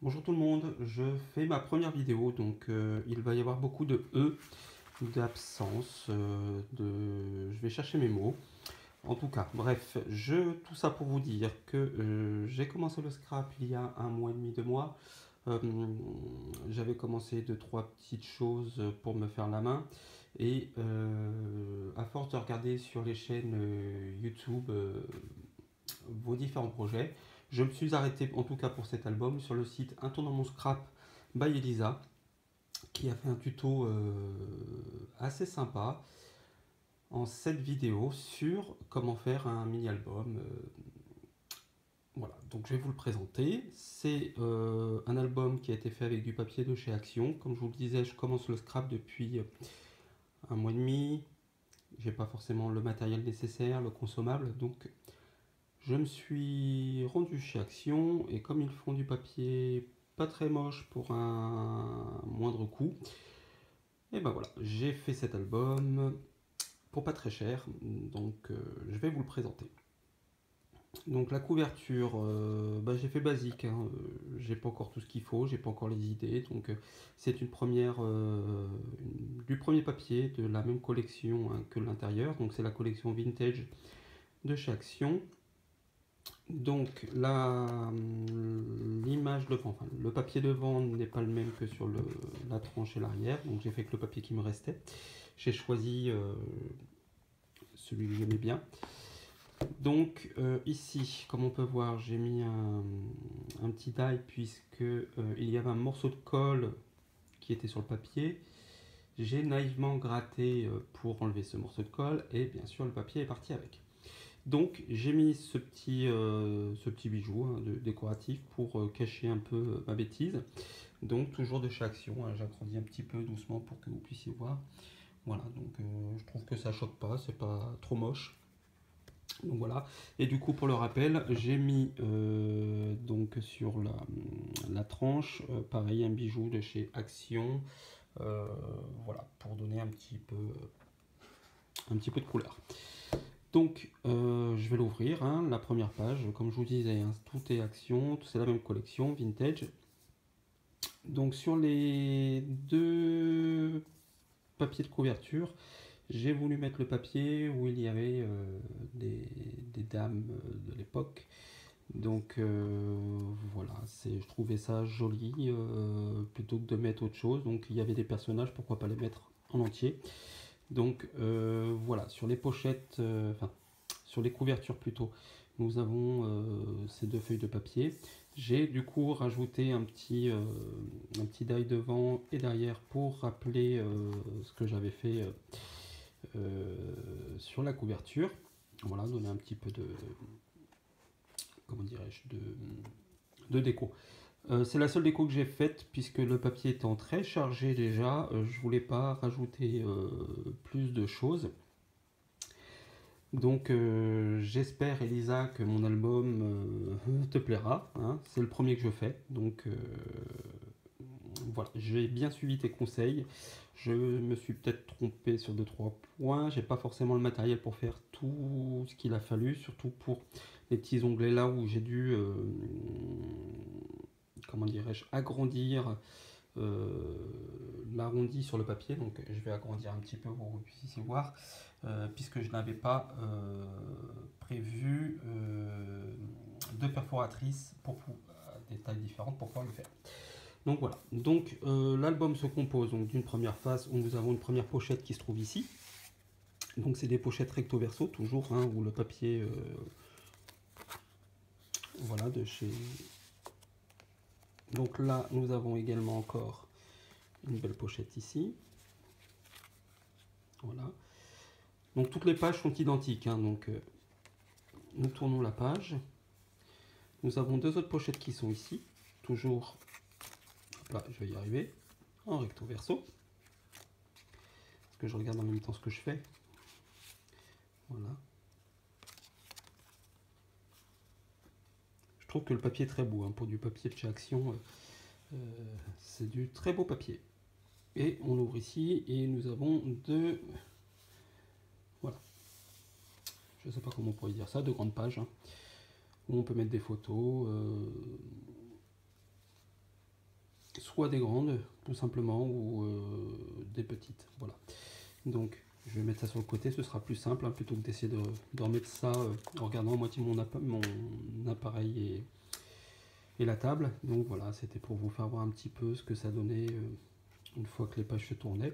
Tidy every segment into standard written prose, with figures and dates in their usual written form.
Bonjour tout le monde, je fais ma première vidéo, donc il va y avoir beaucoup de d'absence, je vais chercher mes mots. En tout cas, bref, tout ça pour vous dire que j'ai commencé le scrap il y a un mois et demi, 2 mois. Euh, J'avais commencé deux, trois petites choses pour me faire la main. Et à force de regarder sur les chaînes YouTube vos différents projets, je me suis arrêté, en tout cas pour cet album, sur le site Un tour dans mon scrap by Elisa, qui a fait un tuto assez sympa en 7 vidéos sur comment faire un mini-album. Voilà, donc je vais vous le présenter. C'est un album qui a été fait avec du papier de chez Action. Comme je vous le disais, je commence le scrap depuis un mois et demi. J'ai pas forcément le matériel nécessaire, le consommable, donc je me suis rendu chez Action et comme ils font du papier pas très moche pour un moindre coût, et ben voilà, j'ai fait cet album pour pas très cher, donc je vais vous le présenter. Donc la couverture, j'ai fait basique, hein, j'ai pas encore tout ce qu'il faut, j'ai pas encore les idées, donc c'est une première du premier papier de la même collection hein, que l'intérieur, donc c'est la collection vintage de chez Action. Donc l'image devant, enfin, le papier devant n'est pas le même que sur la tranche et l'arrière, donc j'ai fait que le papier qui me restait. J'ai choisi celui que j'aimais bien. Donc ici, comme on peut voir, j'ai mis un petit die puisque il y avait un morceau de colle qui était sur le papier. J'ai naïvement gratté pour enlever ce morceau de colle et bien sûr le papier est parti avec. Donc j'ai mis ce petit bijou hein, décoratif pour cacher un peu ma bêtise. Donc toujours de chez Action, hein, j'agrandis un petit peu doucement pour que vous puissiez voir. Voilà, donc je trouve que ça choque pas, c'est pas trop moche. Donc voilà, et du coup pour le rappel, j'ai mis donc sur la tranche, pareil un bijou de chez Action, voilà, pour donner un petit peu de couleur. Donc, je vais l'ouvrir, hein, la première page. Comme je vous disais, hein, tout est Action, c'est la même collection, vintage. Donc, sur les deux papiers de couverture, j'ai voulu mettre le papier où il y avait des dames de l'époque. Donc, voilà, je trouvais ça joli plutôt que de mettre autre chose. Donc, il y avait des personnages, pourquoi pas les mettre en entier. Donc voilà, sur les pochettes, enfin sur les couvertures plutôt, nous avons ces deux feuilles de papier. J'ai du coup rajouté un petit die devant et derrière pour rappeler ce que j'avais fait sur la couverture. Voilà, donner un petit peu de, comment dirais-je, de déco. C'est la seule déco que j'ai faite puisque le papier étant très chargé déjà, je voulais pas rajouter plus de choses. Donc j'espère Elisa que mon album te plaira, hein. C'est le premier que je fais, donc voilà, j'ai bien suivi tes conseils. Je me suis peut-être trompé sur 2-3 points, j'ai pas forcément le matériel pour faire tout ce qu'il a fallu, surtout pour les petits onglets là où j'ai dû, comment dirais-je, agrandir l'arrondi sur le papier, donc je vais agrandir un petit peu pour que vous puissiez voir, puisque je n'avais pas prévu deux perforatrices pour des tailles différentes pour pouvoir le faire. Donc voilà, donc l'album se compose d'une première face où nous avons une première pochette qui se trouve ici. Donc c'est des pochettes recto verso toujours, hein, où le papier voilà de chez. Donc là nous avons également encore une belle pochette ici. Voilà. Donc toutes les pages sont identiques, hein, donc nous tournons la page. Nous avons deux autres pochettes qui sont ici, toujours, hop là, je vais y arriver, en recto verso. Parce que je regarde en même temps ce que je fais. Voilà. Je trouve que le papier est très beau, hein, pour du papier de chez Action, c'est du très beau papier. Et on ouvre ici et nous avons deux, voilà, je ne sais pas comment on pourrait dire ça, deux grandes pages, hein, où on peut mettre des photos. soit des grandes, tout simplement, ou des petites. Voilà. Donc, je vais mettre ça sur le côté, ce sera plus simple, hein, plutôt que d'essayer de remettre ça en regardant à moitié mon appareil et la table. Donc voilà, c'était pour vous faire voir un petit peu ce que ça donnait une fois que les pages se tournaient.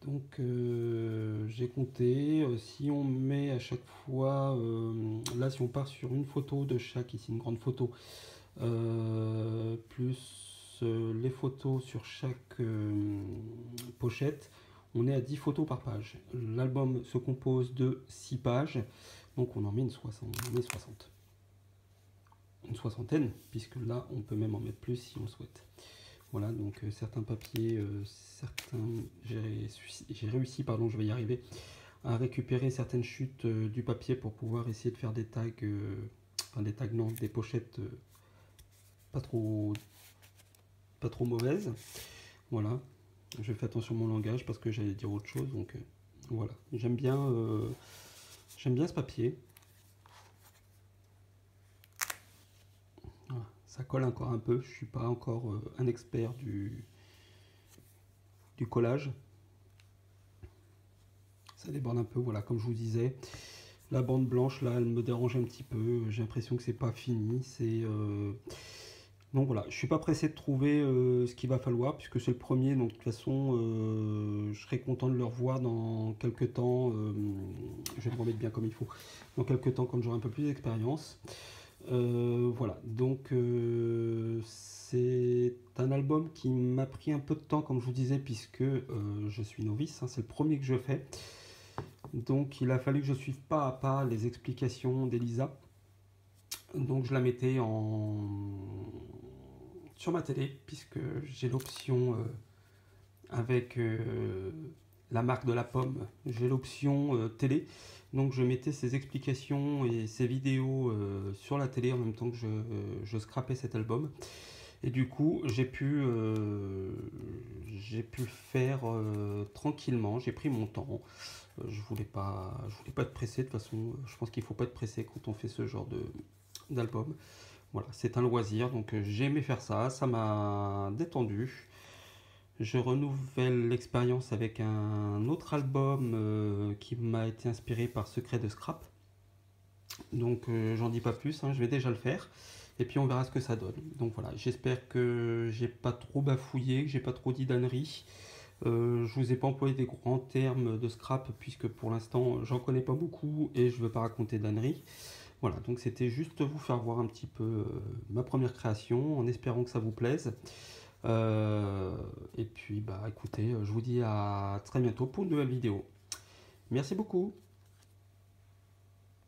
Donc j'ai compté, si on met à chaque fois, là si on part sur une photo de chaque, ici une grande photo, plus les photos sur chaque pochette, on est à 10 photos par page. L'album se compose de 6 pages, donc on en met une soixantaine, puisque là on peut même en mettre plus si on le souhaite. Voilà, donc certains papiers, j'ai réussi, pardon, je vais y arriver, à récupérer certaines chutes du papier pour pouvoir essayer de faire des tags, enfin des tags non, des pochettes pas trop mauvaises. Voilà, je fais attention à mon langage parce que j'allais dire autre chose, donc voilà, j'aime bien ce papier. Voilà, ça colle encore un peu, je suis pas encore un expert du collage. Ça déborde un peu, voilà, comme je vous disais. La bande blanche, là, elle me dérange un petit peu. J'ai l'impression que c'est pas fini. Donc voilà, je suis pas pressé de trouver ce qu'il va falloir, puisque c'est le premier. Donc de toute façon, je serai content de le revoir dans quelques temps. Je vais le remettre bien comme il faut. Dans quelques temps, quand j'aurai un peu plus d'expérience. Voilà, donc c'est un album qui m'a pris un peu de temps, comme je vous disais, puisque je suis novice, hein, c'est le premier que je fais. Donc il a fallu que je suive pas à pas les explications d'Elisa. Donc je la mettais sur ma télé, puisque j'ai l'option avec la marque de la pomme, j'ai l'option télé. Donc je mettais ces explications et ces vidéos sur la télé en même temps que je scrapais cet album. Et du coup, j'ai pu le faire tranquillement. J'ai pris mon temps. Je voulais pas être pressé. De toute façon, je pense qu'il faut pas être pressé quand on fait ce genre d'album. Voilà, c'est un loisir. Donc j'ai aimé faire ça. Ça m'a détendu. Je renouvelle l'expérience avec un autre album qui m'a été inspiré par Secret de Scrap. Donc j'en dis pas plus, hein, je vais déjà le faire. Et puis on verra ce que ça donne. Donc voilà, j'espère que j'ai pas trop bafouillé, que j'ai pas trop dit d'âneries. Je vous ai pas employé des grands termes de scrap puisque pour l'instant j'en connais pas beaucoup et je veux pas raconter d'âneries. Voilà, donc c'était juste vous faire voir un petit peu ma première création en espérant que ça vous plaise. Et puis bah écoutez, je vous dis à très bientôt pour une nouvelle vidéo. Merci beaucoup.